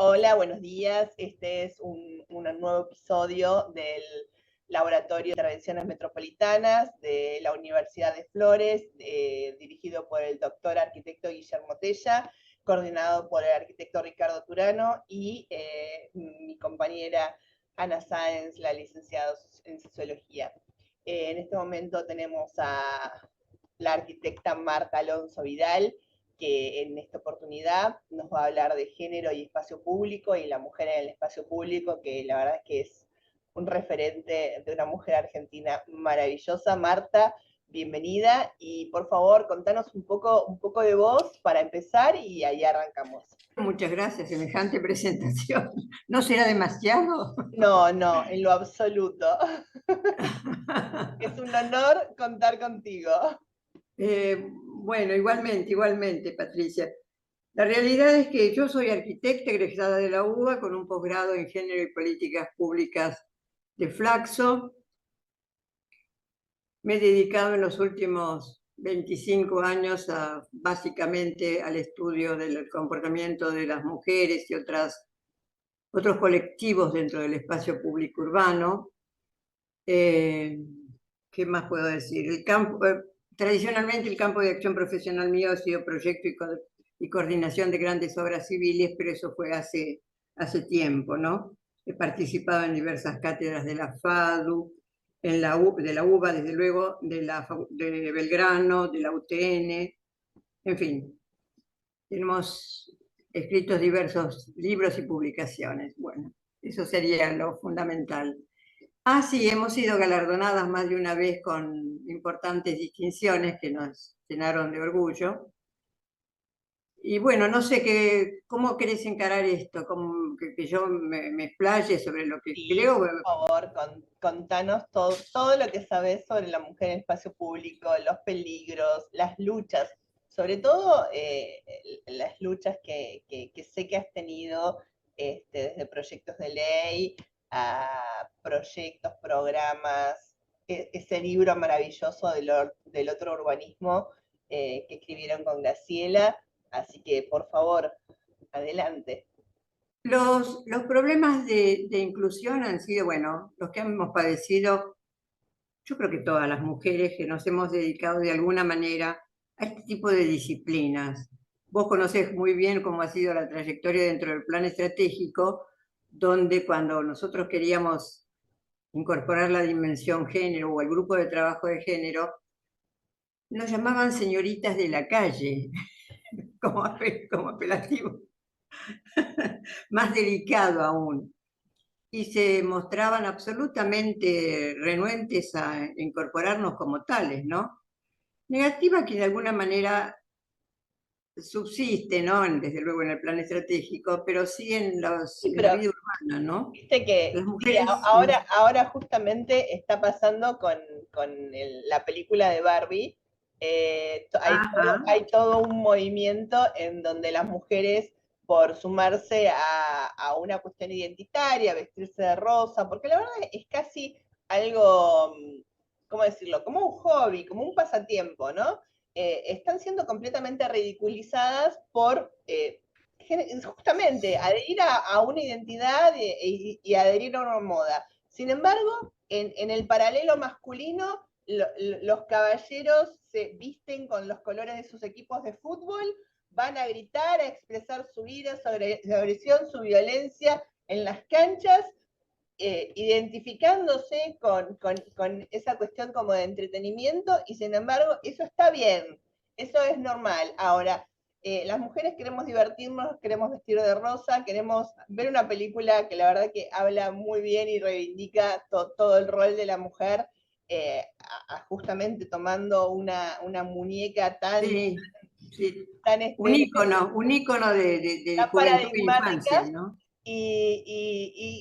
Hola, buenos días. Este es un nuevo episodio del Laboratorio de Intervenciones Metropolitanas de la Universidad de Flores, dirigido por el doctor arquitecto Guillermo Tella, coordinado por el arquitecto Ricardo Turano y mi compañera Ana Sáenz, la licenciada en Sociología. En este momento tenemos a la arquitecta Marta Alonso Vidal, que en esta oportunidad nos va a hablar de género y espacio público y la mujer en el espacio público, que la verdad es que es un referente de una mujer argentina maravillosa. Marta, bienvenida y por favor contanos un poco de vos para empezar y ahí arrancamos. Muchas gracias, semejante presentación. ¿No será demasiado? No, no, en lo absoluto. Es un honor contar contigo. Bueno, igualmente, Patricia. La realidad es que yo soy arquitecta egresada de la UBA con un posgrado en Género y Políticas Públicas de Flaxo. Me he dedicado en los últimos 25 años básicamente al estudio del comportamiento de las mujeres y otros colectivos dentro del espacio público urbano. ¿Qué más puedo decir? Tradicionalmente el campo de acción profesional mío ha sido proyecto y coordinación de grandes obras civiles, pero eso fue hace tiempo, ¿no? He participado en diversas cátedras de la FADU, de la UBA, desde luego, de Belgrano, de la UTN, en fin, tenemos escritos diversos libros y publicaciones. Bueno, eso sería lo fundamental. Sí, hemos sido galardonadas más de una vez con importantes distinciones que nos llenaron de orgullo. Y bueno, no sé cómo querés encarar esto, que yo me explaye sobre lo que Sí, creo. por favor, contanos todo lo que sabes sobre la mujer en el espacio público, los peligros, las luchas, sobre todo las luchas que sé que has tenido desde proyectos de ley a proyectos, programas, ese libro maravilloso del otro urbanismo que escribieron con Graciela. Así que, por favor, adelante. Los problemas de inclusión han sido, bueno, los que hemos padecido, yo creo que todas las mujeres que nos hemos dedicado de alguna manera a este tipo de disciplinas. Vos conocés muy bien cómo ha sido la trayectoria dentro del plan estratégico, donde cuando nosotros queríamos incorporar la dimensión género o el grupo de trabajo de género, nos llamaban señoritas de la calle, como apelativo, más delicado aún. Y se mostraban absolutamente renuentes a incorporarnos como tales, ¿no? Negativa que de alguna manera subsiste, ¿no? Desde luego en el plan estratégico, pero sí en Sí, la pero vida urbana, ¿no? viste que Las sí, mujeres... ahora justamente está pasando con la película de Barbie. Ajá. Hay todo un movimiento en donde las mujeres, por sumarse a una cuestión identitaria, vestirse de rosa, porque la verdad es casi algo, ¿cómo decirlo? Como un hobby, como un pasatiempo, ¿no? Están siendo completamente ridiculizadas por justamente adherir a una identidad y adherir a una moda. Sin embargo, en el paralelo masculino, los caballeros se visten con los colores de sus equipos de fútbol, van a gritar, a expresar su ira, su agresión, su violencia en las canchas, identificándose con esa cuestión como de entretenimiento, y sin embargo, eso está bien, eso es normal. Ahora, las mujeres queremos divertirnos, queremos vestir de rosa, queremos ver una película que la verdad que habla muy bien y reivindica todo el rol de la mujer, justamente tomando una muñeca Sí, sí. tan Un ícono de juventud e infancia, paradigmática. ¿no?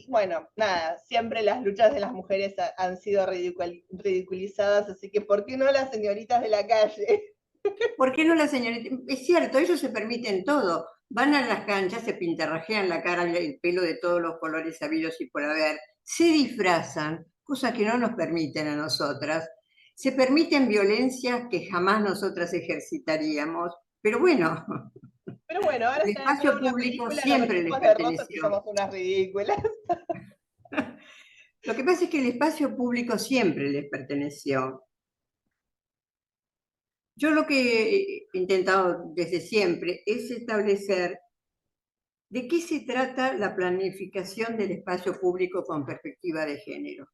Bueno, nada, siempre las luchas de las mujeres han sido ridiculizadas, así que ¿por qué no las señoritas de la calle? ¿Por qué no la señorita? Es cierto, ellos se permiten todo. Van a las canchas, se pintarrajean la cara, el pelo de todos los colores habidos y por haber, se disfrazan, cosa que no nos permiten a nosotras, se permiten violencias que jamás nosotras ejercitaríamos, pero bueno, Pero bueno, ahora El están haciendo espacio una público película, nos siempre les vestimos de rosa y perteneció. somos unas ridículas. Lo que pasa es que el espacio público siempre les perteneció. Yo lo que he intentado desde siempre es establecer de qué se trata la planificación del espacio público con perspectiva de género.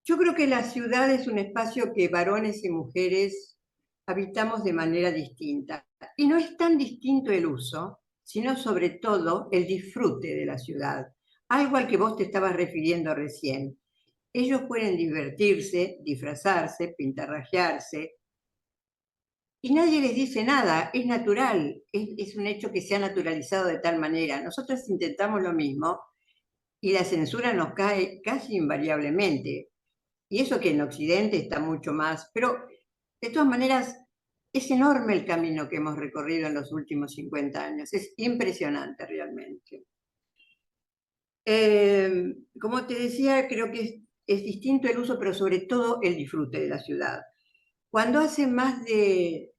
Yo creo que la ciudad es un espacio que varones y mujeres habitamos de manera distinta. Y no es tan distinto el uso, sino sobre todo el disfrute de la ciudad. Algo al que vos te estabas refiriendo recién. Ellos pueden divertirse, disfrazarse, pintarrajearse, y nadie les dice nada, es natural, es un hecho que se ha naturalizado de tal manera. Nosotros intentamos lo mismo y la censura nos cae casi invariablemente. Y eso que en Occidente está mucho más, pero de todas maneras es enorme el camino que hemos recorrido en los últimos 50 años, es impresionante realmente. Como te decía, creo que es distinto el uso, pero sobre todo el disfrute de la ciudad. Cuando hace más de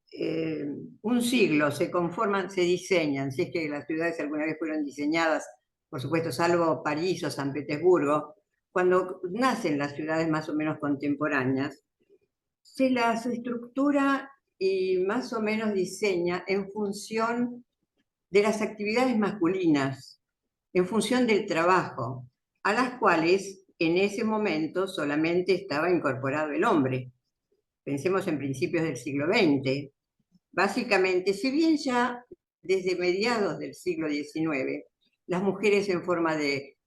un siglo se conforman, se diseñan, si es que las ciudades alguna vez fueron diseñadas, por supuesto, salvo París o San Petersburgo, cuando nacen las ciudades más o menos contemporáneas, se las estructura y más o menos diseña en función de las actividades masculinas, en función del trabajo, a las cuales en ese momento solamente estaba incorporado el hombre. Pensemos en principios del siglo XX. Básicamente, si bien ya desde mediados del siglo XIX, las mujeres en forma de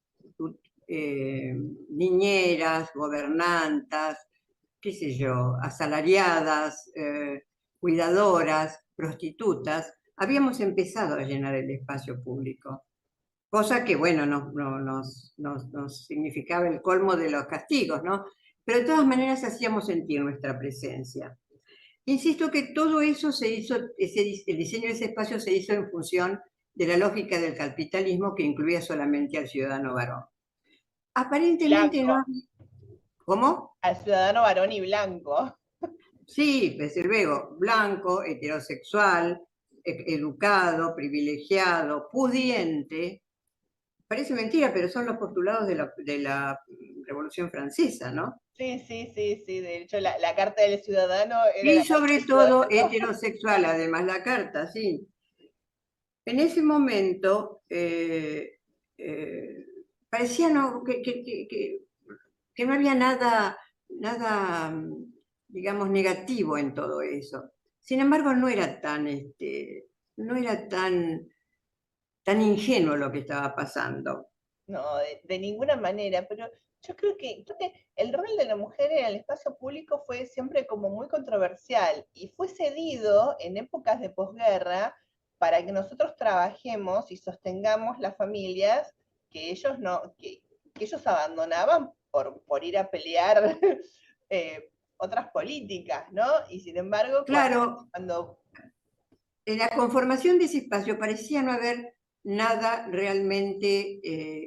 niñeras, gobernantas, qué sé yo, asalariadas, cuidadoras, prostitutas, habíamos empezado a llenar el espacio público. Cosa que, bueno, nos significaba el colmo de los castigos, ¿no? Pero de todas maneras hacíamos sentir nuestra presencia. Insisto que todo eso se hizo, el diseño de ese espacio se hizo en función de la lógica del capitalismo que incluía solamente al ciudadano varón. Aparentemente no. Blanco, ¿Cómo? al ciudadano varón y blanco. Sí, desde luego, blanco, heterosexual, educado, privilegiado, pudiente. Parece mentira, pero son los postulados de la Revolución Francesa, ¿no? Sí, sí, sí, sí. De hecho, la carta del ciudadano era la Y carta sobre del todo ciudadano. heterosexual, además la carta, sí. En ese momento parecía que no había nada, digamos, negativo en todo eso. Sin embargo, no era tan ingenuo lo que estaba pasando. No, de ninguna manera, pero yo creo que el rol de la mujer en el espacio público fue siempre como muy controversial y fue cedido en épocas de posguerra para que nosotros trabajemos y sostengamos las familias que ellos no, que ellos abandonaban por ir a pelear otras políticas, ¿no? Y sin embargo, Claro, cuando en la conformación de ese espacio parecía no haber nada realmente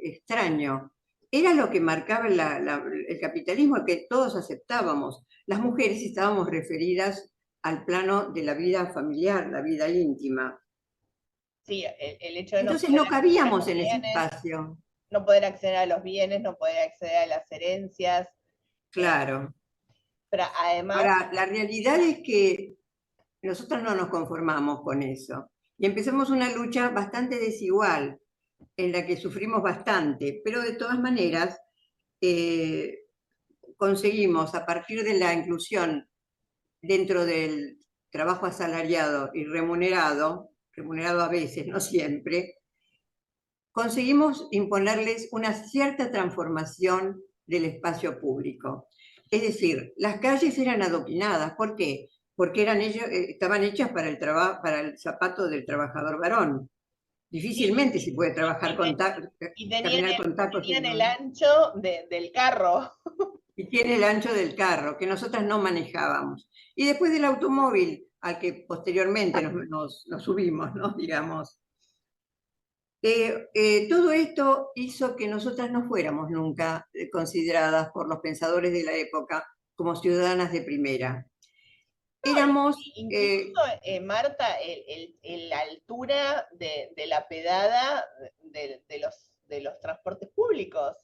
extraño. Era lo que marcaba el capitalismo, que todos aceptábamos. Las mujeres estábamos referidas al plano de la vida familiar, la vida íntima. sí, el hecho de no Entonces poder no acceder a cabíamos los en ese bienes, espacio. no poder acceder a los bienes, no poder acceder a las herencias. eh, Claro. pero además, Ahora, la realidad es que nosotros no nos conformamos con eso. Y empezamos una lucha bastante desigual, en la que sufrimos bastante, pero de todas maneras eh, conseguimos, a partir de la inclusión dentro del trabajo asalariado y remunerado a veces, no siempre, conseguimos imponerles una cierta transformación del espacio público. Es decir, las calles eran adoquinadas. ¿Por qué? Porque estaban hechas para para el zapato del trabajador varón. sí, Difícilmente se puede trabajar y caminar con tacos tenían en el los... ancho del carro. Y tiene el ancho del carro, que nosotras no manejábamos. Y después del automóvil, al que posteriormente nos subimos, ¿no? Digamos. Todo esto hizo que nosotras no fuéramos nunca consideradas por los pensadores de la época como ciudadanas de primera. éramos... Incluso, Marta, la altura de la pedada de los transportes públicos.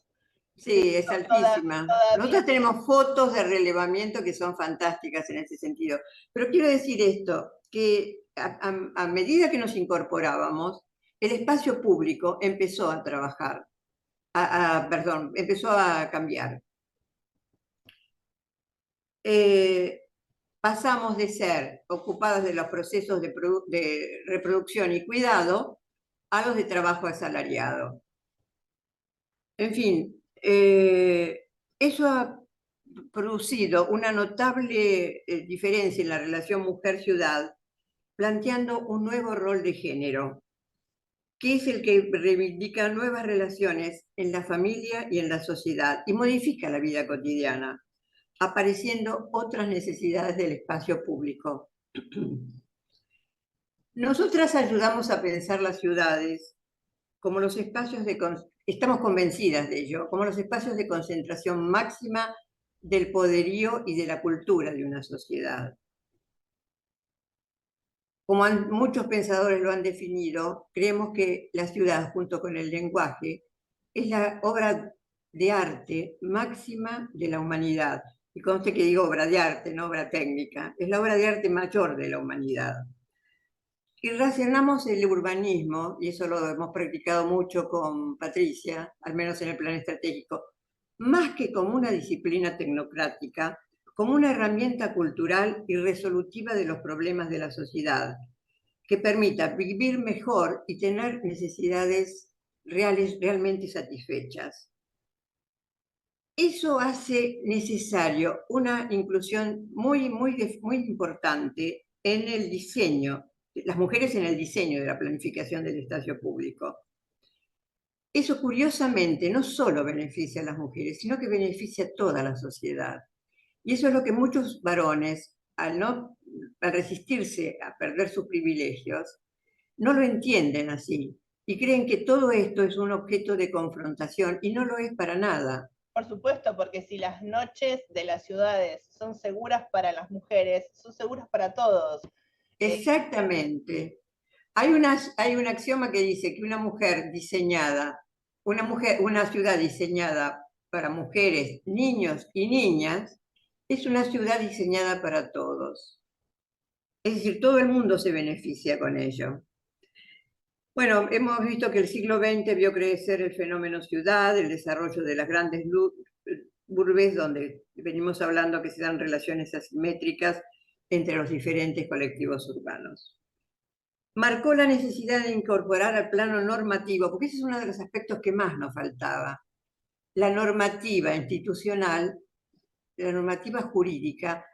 Sí, es altísima. Nosotros Todavía. tenemos fotos de relevamiento que son fantásticas en ese sentido. Pero quiero decir esto, que a medida que nos incorporábamos, el espacio público empezó a trabajar, perdón, empezó a cambiar. Pasamos de ser ocupadas de los procesos de reproducción y cuidado a los de trabajo asalariado. En fin, eso ha producido una notable diferencia en la relación mujer-ciudad, planteando un nuevo rol de género, que es el que reivindica nuevas relaciones en la familia y en la sociedad y modifica la vida cotidiana, apareciendo otras necesidades del espacio público. Nosotras ayudamos a pensar las ciudades como los espacios estamos convencidas de ello, como los espacios de concentración máxima del poderío y de la cultura de una sociedad. Como muchos pensadores lo han definido, creemos que la ciudad, junto con el lenguaje, es la obra de arte máxima de la humanidad. Y conste que digo obra de arte, no obra técnica. Es la obra de arte mayor de la humanidad. Y relacionamos el urbanismo, y eso lo hemos practicado mucho con Patricia, al menos en el plan estratégico, más que como una disciplina tecnocrática, como una herramienta cultural y resolutiva de los problemas de la sociedad, que permita vivir mejor y tener necesidades realmente satisfechas. Eso hace necesario una inclusión muy importante en el diseño, las mujeres en el diseño de la planificación del espacio público. Eso curiosamente no solo beneficia a las mujeres, sino que beneficia a toda la sociedad. Y eso es lo que muchos varones, al resistirse a perder sus privilegios, no lo entienden así y creen que todo esto es un objeto de confrontación y no lo es para nada. Por supuesto, porque si las noches de las ciudades son seguras para las mujeres, son seguras para todos. Exactamente. Hay un axioma que dice que una mujer diseñada, una ciudad diseñada para mujeres, niños y niñas, es una ciudad diseñada para todos. Es decir, todo el mundo se beneficia con ello. Bueno, hemos visto que el siglo XX vio crecer el fenómeno ciudad, el desarrollo de las grandes urbes, donde venimos hablando que se dan relaciones asimétricas entre los diferentes colectivos urbanos. Marcó la necesidad de incorporar al plano normativo, porque ese es uno de los aspectos que más nos faltaba. La normativa institucional, la normativa jurídica,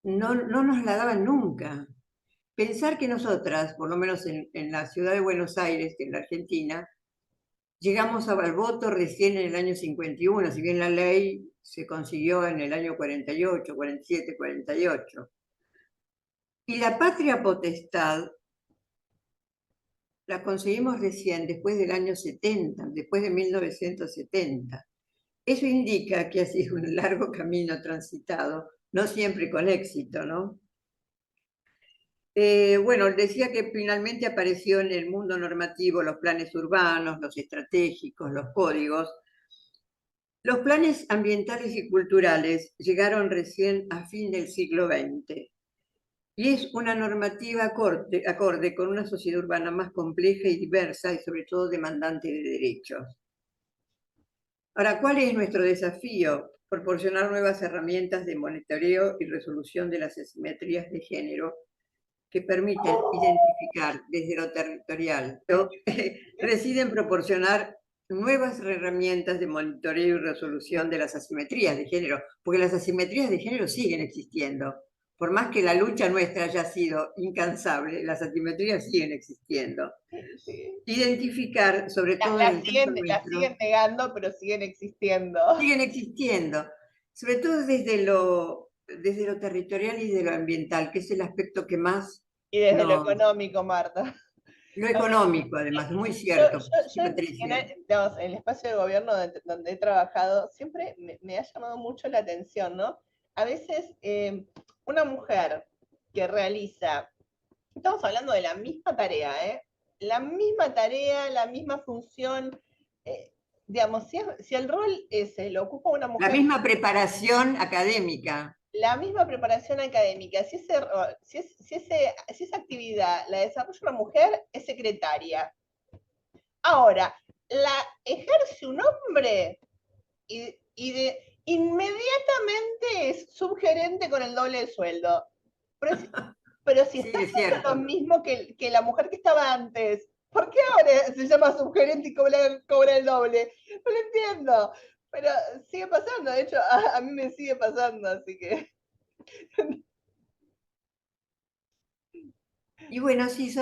no nos la daban nunca. Pensar que nosotras, por lo menos en la ciudad de Buenos Aires, en la Argentina, llegamos al voto recién en el año 51, si bien la ley se consiguió en el año 48, 47, 48. Y la patria potestad la conseguimos recién después del año 70, después de 1970. Eso indica que ha sido un largo camino transitado, no siempre con éxito, ¿no? Bueno, decía que finalmente apareció en el mundo normativo los planes urbanos, los estratégicos, los códigos. Los planes ambientales y culturales llegaron recién a fin del siglo XX y es una normativa acorde con una sociedad urbana más compleja y diversa y sobre todo demandante de derechos. Ahora, ¿cuál es nuestro desafío? Proporcionar nuevas herramientas de monitoreo y resolución de las asimetrías de género que permiten identificar desde lo territorial, reside en proporcionar nuevas herramientas de monitoreo y resolución de las asimetrías de género, porque las asimetrías de género siguen existiendo. Por más que la lucha nuestra haya sido incansable, las asimetrías siguen existiendo. Sí. Identificar, sobre todo las siguen negando, pero siguen existiendo. Siguen existiendo, sobre todo desde lo territorial y de lo ambiental, que es el aspecto que más... Y desde lo económico, Marta. Lo económico, además, muy cierto. En el espacio de gobierno donde he trabajado, siempre me ha llamado mucho la atención, ¿no? A veces una mujer que realiza, estamos hablando de la misma tarea, ¿eh? La misma tarea, la misma función, digamos, si el rol ese lo ocupa una La mujer, misma preparación académica. la misma preparación académica, si esa actividad la desarrolla una mujer, es secretaria. Ahora, la ejerce un hombre inmediatamente es subgerente con el doble de sueldo. Pero si Sí, está es haciendo lo cierto. mismo que la mujer que estaba antes, ¿por qué ahora se llama subgerente y cobra el doble? No lo entiendo. Pero sigue pasando, de hecho, a mí me sigue pasando, así que. Y bueno, sí,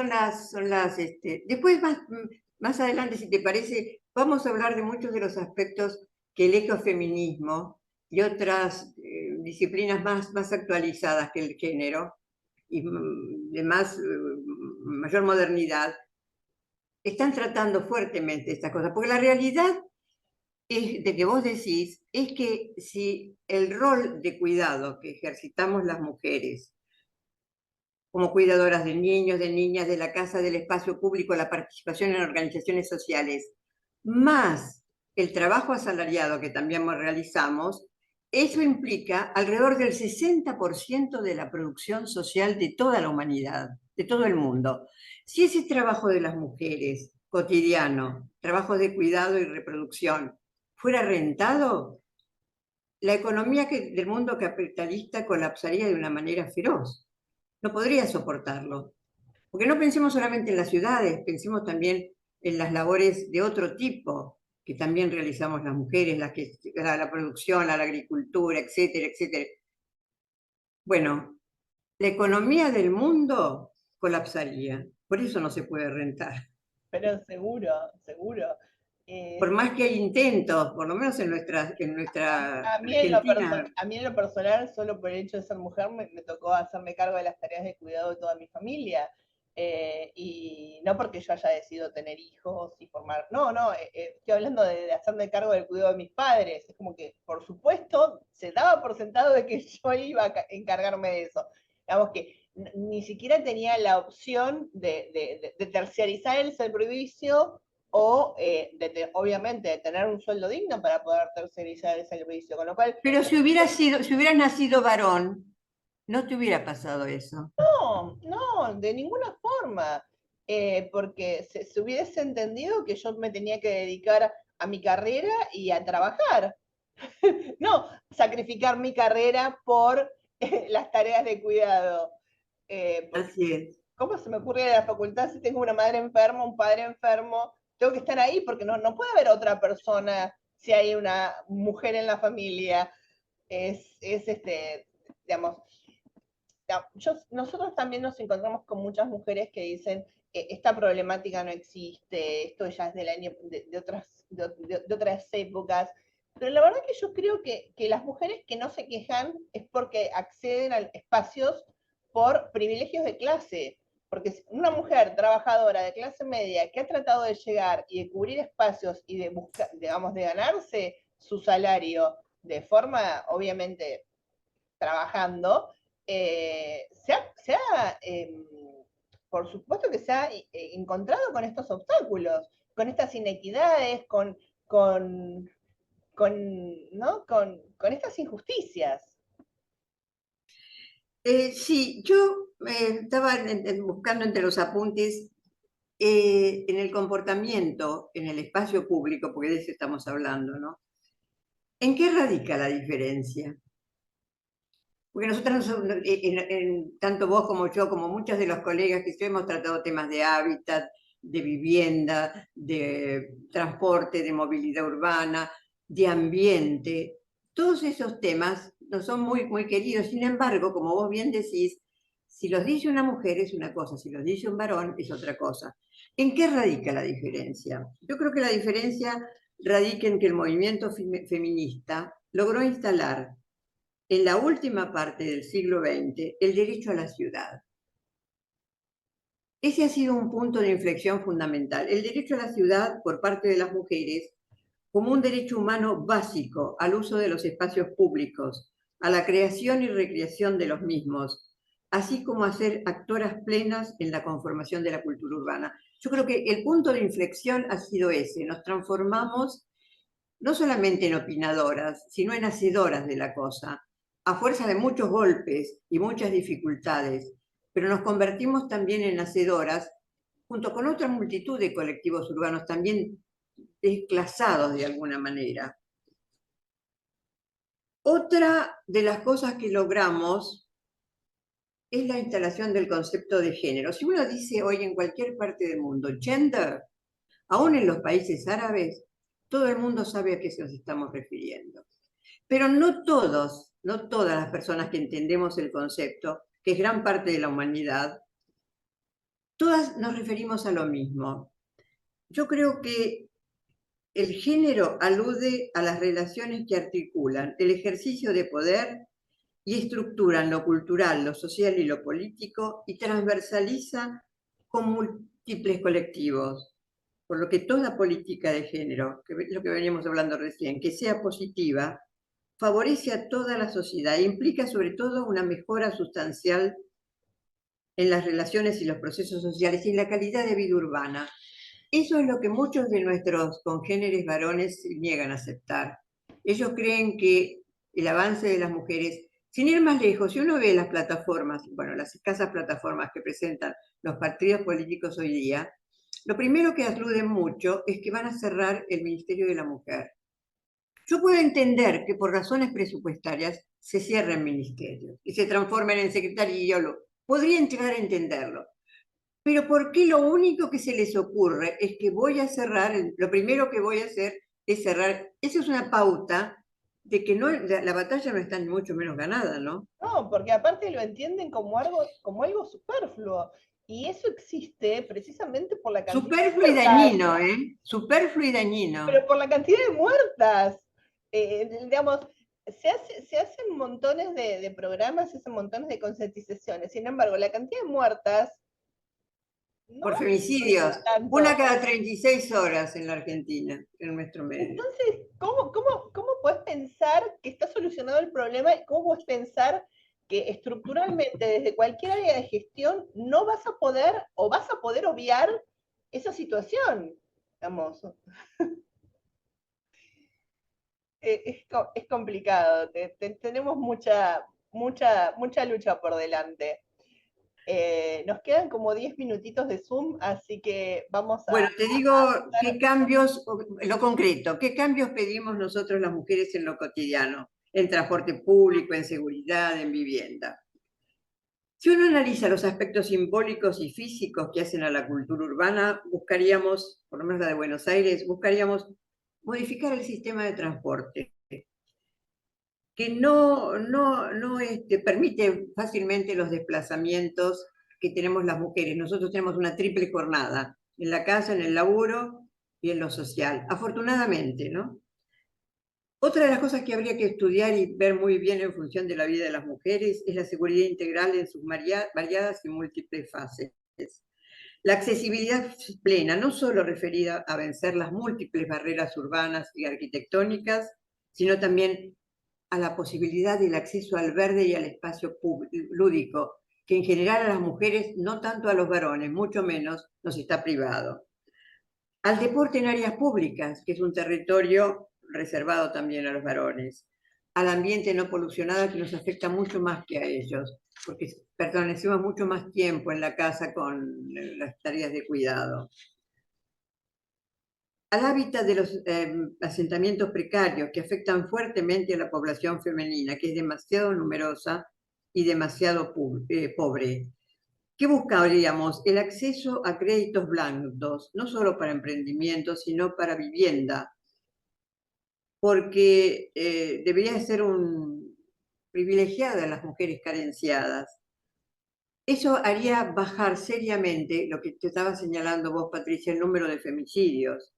después más adelante, si te parece, vamos a hablar de muchos de los aspectos que el ecofeminismo y otras disciplinas más actualizadas que el género y de mayor modernidad están tratando fuertemente estas cosas, porque la realidad es, de que vos decís es que si el rol de cuidado que ejercitamos las mujeres como cuidadoras de niños, de niñas, de la casa, del espacio público, la participación en organizaciones sociales, más el trabajo asalariado que también realizamos, eso implica alrededor del 60% de la producción social de toda la humanidad, de todo el mundo. Si ese trabajo de las mujeres cotidiano, trabajo de cuidado y reproducción, fuera rentado, la economía del mundo capitalista colapsaría de una manera feroz. No podría soportarlo. Porque no pensemos solamente en las ciudades, pensemos también en las labores de otro tipo que también realizamos las mujeres, la producción, la agricultura, etcétera, etcétera. Bueno, la economía del mundo colapsaría. Por eso no se puede rentar. Pero seguro, seguro. Por Eh, más que hay intentos, por lo menos en nuestra Argentina. a mí en lo personal, solo por el hecho de ser mujer, me tocó hacerme cargo de las tareas de cuidado de toda mi familia. Y no porque yo haya decidido tener hijos y formar, no, no, estoy hablando de hacerme cargo del cuidado de mis padres. Es como que, por supuesto, se daba por sentado de que yo iba a encargarme de eso. Digamos que ni siquiera tenía la opción de terciarizar el servicio o obviamente de tener un sueldo digno para poder tercerizar el servicio, con lo cual, Pero si hubieras nacido varón, no te hubiera pasado eso. no, no, de ninguna forma, porque se hubiese entendido que yo me tenía que dedicar a mi carrera y a trabajar, no sacrificar mi carrera por las tareas de cuidado, porque Así es. ¿cómo se me ocurre ir a la facultad si tengo una madre enferma, un padre enfermo? Tengo que estar ahí porque no puede haber otra persona si hay una mujer en la familia. Digamos, nosotros también nos encontramos con muchas mujeres que dicen, esta problemática no existe, esto ya es del año, de otras épocas. Pero la verdad que yo creo que las mujeres que no se quejan es porque acceden a espacios por privilegios de clase. Porque una mujer trabajadora de clase media que ha tratado de llegar y de cubrir espacios y de buscar, digamos, de ganarse su salario de forma, obviamente, trabajando, por supuesto que se ha encontrado con estos obstáculos, con estas inequidades, ¿no? con estas injusticias. Sí, yo estaba buscando entre los apuntes en el comportamiento en el espacio público, porque de eso estamos hablando, ¿no? ¿En qué radica la diferencia? Porque nosotros, tanto vos como yo, como muchos de los colegas que yo hemos tratado temas de hábitat, de vivienda, de transporte, de movilidad urbana, de ambiente, todos esos temas nos son muy, muy queridos. Sin embargo, como vos bien decís, si los dice una mujer es una cosa, si los dice un varón es otra cosa. ¿En qué radica la diferencia? Yo creo que la diferencia radica en que el movimiento feminista logró instalar en la última parte del siglo XX el derecho a la ciudad. Ese ha sido un punto de inflexión fundamental. El derecho a la ciudad por parte de las mujeres como un derecho humano básico al uso de los espacios públicos, a la creación y recreación de los mismos, así como a ser actoras plenas en la conformación de la cultura urbana. Yo creo que el punto de inflexión ha sido ese, nos transformamos no solamente en opinadoras, sino en hacedoras de la cosa, a fuerza de muchos golpes y muchas dificultades, pero nos convertimos también en hacedoras, junto con otra multitud de colectivos urbanos también desclasados de alguna manera. Otra de las cosas que logramos es la instalación del concepto de género. Si uno dice hoy en cualquier parte del mundo gender, aún en los países árabes, todo el mundo sabe a qué nos estamos refiriendo. Pero no todos, no todas las personas que entendemos el concepto, que es gran parte de la humanidad, todas nos referimos a lo mismo. Yo creo que el género alude a las relaciones que articulan el ejercicio de poder y estructuran lo cultural, lo social y lo político y transversaliza con múltiples colectivos. Por lo que toda política de género, que es lo que veníamos hablando recién, que sea positiva, favorece a toda la sociedad e implica sobre todo una mejora sustancial en las relaciones y los procesos sociales y en la calidad de vida urbana. Eso es lo que muchos de nuestros congéneres varones niegan a aceptar. Ellos creen que el avance de las mujeres, sin ir más lejos, si uno ve las plataformas, bueno, las escasas plataformas que presentan los partidos políticos hoy día, lo primero que aluden mucho es que van a cerrar el Ministerio de la Mujer. Yo puedo entender que por razones presupuestarias se cierren ministerios y se transformen en secretaría, podría llegar a entenderlo. Pero ¿por qué lo único que se les ocurre es que voy a cerrar, lo primero que voy a hacer es cerrar? Esa es una pauta de que no, la batalla no está ni mucho menos ganada, ¿no? No, porque aparte lo entienden como algo superfluo. Y eso existe precisamente por la cantidad de Superfluo y muertas, dañino, ¿eh? Superfluo y dañino. pero por la cantidad de muertas. Digamos, se hacen montones de programas, se hacen montones de concientizaciones. Sin embargo, la cantidad de muertas no Por es femicidios, una tanto. cada 36 horas en la Argentina, en nuestro medio. Entonces, ¿cómo puedes pensar que está solucionado el problema? ¿Y cómo puedes pensar que estructuralmente desde cualquier área de gestión no vas a poder o vas a poder obviar esa situación? Digamos, es complicado, tenemos mucha lucha por delante. Nos quedan como 10 minutitos de Zoom, así que vamos Bueno, a te digo qué hacer. cambios, lo concreto, qué cambios pedimos nosotros las mujeres en lo cotidiano, en transporte público, en seguridad, en vivienda. Si uno analiza los aspectos simbólicos y físicos que hacen a la cultura urbana, buscaríamos, por lo menos la de Buenos Aires, buscaríamos modificar el sistema de transporte, que no permite fácilmente los desplazamientos que tenemos las mujeres. Nosotros tenemos una triple jornada, en la casa, en el laburo y en lo social, afortunadamente, ¿no? Otra de las cosas que habría que estudiar y ver muy bien en función de la vida de las mujeres es la seguridad integral en sus variadas y múltiples fases. La accesibilidad plena, no solo referida a vencer las múltiples barreras urbanas y arquitectónicas, sino también a la posibilidad del acceso al verde y al espacio lúdico, que en general a las mujeres, no tanto a los varones, mucho menos, nos está privado. Al deporte en áreas públicas, que es un territorio reservado también a los varones. Al ambiente no polucionado, que nos afecta mucho más que a ellos, porque permanecemos mucho más tiempo en la casa con las tareas de cuidado. Al hábitat de los asentamientos precarios que afectan fuertemente a la población femenina, que es demasiado numerosa y demasiado pobre. ¿Qué buscaríamos? El acceso a créditos blandos, no solo para emprendimientos, sino para vivienda, porque debería ser un privilegiada a las mujeres carenciadas. Eso haría bajar seriamente, lo que te estaba señalando vos, Patricia, el número de femicidios.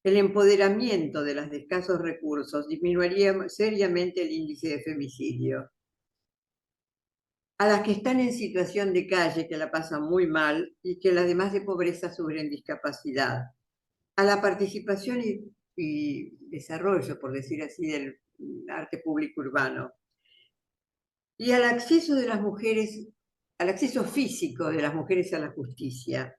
El empoderamiento de las de escasos recursos disminuiría seriamente el índice de femicidio. A las que están en situación de calle, que la pasan muy mal y que además de pobreza sufren discapacidad. A la participación y desarrollo, por decir así, del arte público urbano. y al acceso de las mujeres, al acceso físico de las mujeres a la justicia,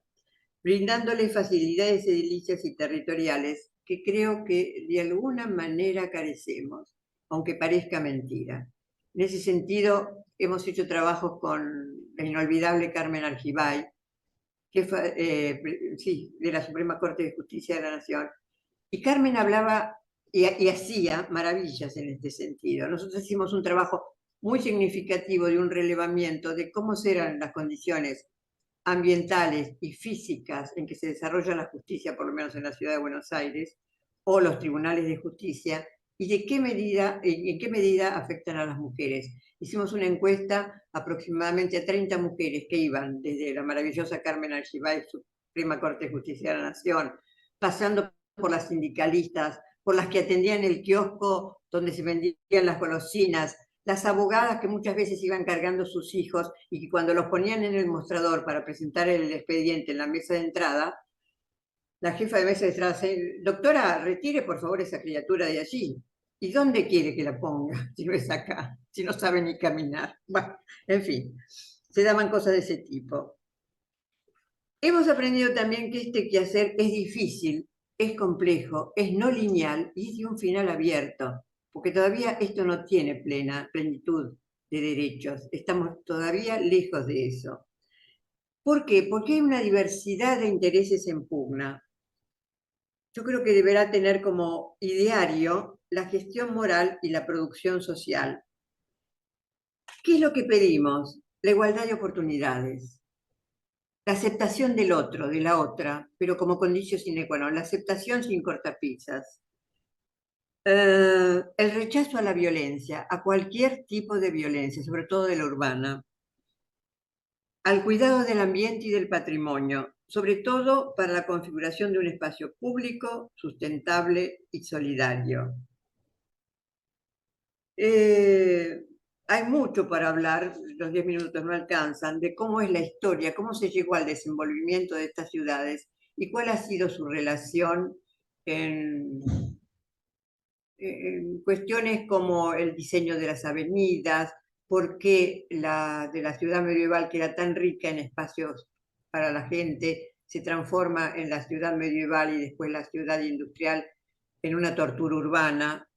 brindándoles facilidades edilicias y territoriales que creo que de alguna manera carecemos, aunque parezca mentira. En ese sentido, hemos hecho trabajos con la inolvidable Carmen Argibay, jefa sí, de la Suprema Corte de Justicia de la Nación, y Carmen hablaba y hacía maravillas en este sentido. Nosotros hicimos un trabajo muy significativo de un relevamiento de cómo eran las condiciones ambientales y físicas en que se desarrolla la justicia, por lo menos en la ciudad de Buenos Aires, o los tribunales de justicia, y de qué medida, en qué medida afectan a las mujeres. Hicimos una encuesta aproximadamente a 30 mujeres que iban desde la maravillosa Carmen Argibay, Suprema Corte de Justicia de la Nación, pasando por las sindicalistas, por las que atendían el kiosco donde se vendían las golosinas, las abogadas que muchas veces iban cargando sus hijos y que cuando los ponían en el mostrador para presentar el expediente en la mesa de entrada, la jefa de mesa de entrada dice, doctora, retire por favor esa criatura de allí. ¿Y dónde quiere que la ponga si no es acá? Si no sabe ni caminar. Bueno, en fin, se daban cosas de ese tipo. Hemos aprendido también que este quehacer es difícil, es complejo, es no lineal y es de un final abierto, porque todavía esto no tiene plena plenitud de derechos. Estamos todavía lejos de eso. ¿Por qué? Porque hay una diversidad de intereses en pugna. Yo creo que deberá tener como ideario la gestión moral y la producción social. ¿Qué es lo que pedimos? La igualdad de oportunidades, la aceptación del otro, de la otra, pero como condición sine qua non, la aceptación sin cortapisas, el rechazo a la violencia, a cualquier tipo de violencia, sobre todo de la urbana, al cuidado del ambiente y del patrimonio, sobre todo para la configuración de un espacio público, sustentable y solidario. Hay mucho para hablar, los 10 minutos no alcanzan, de cómo es la historia, cómo se llegó al desenvolvimiento de estas ciudades y cuál ha sido su relación en cuestiones como el diseño de las avenidas, por qué de la ciudad medieval, que era tan rica en espacios para la gente, se transforma en la ciudad medieval y después la ciudad industrial en una tortura urbana.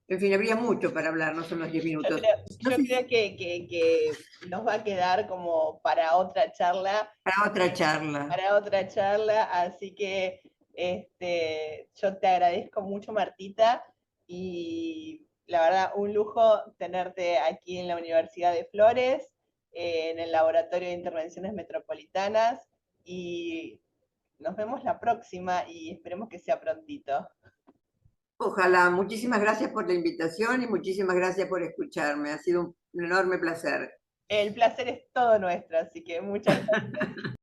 En fin, habría mucho para hablar, no son los 10 minutos. No Yo sé creo si que nos va a quedar como para otra charla, para otra charla. así que yo te agradezco mucho, Martita, y la verdad, un lujo tenerte aquí en la Universidad de Flores, en el Laboratorio de Intervenciones Metropolitanas, y nos vemos la próxima y esperemos que sea prontito. Ojalá. Muchísimas gracias por la invitación y muchísimas gracias por escucharme. Ha sido un enorme placer. El placer es todo nuestro, así que muchas gracias.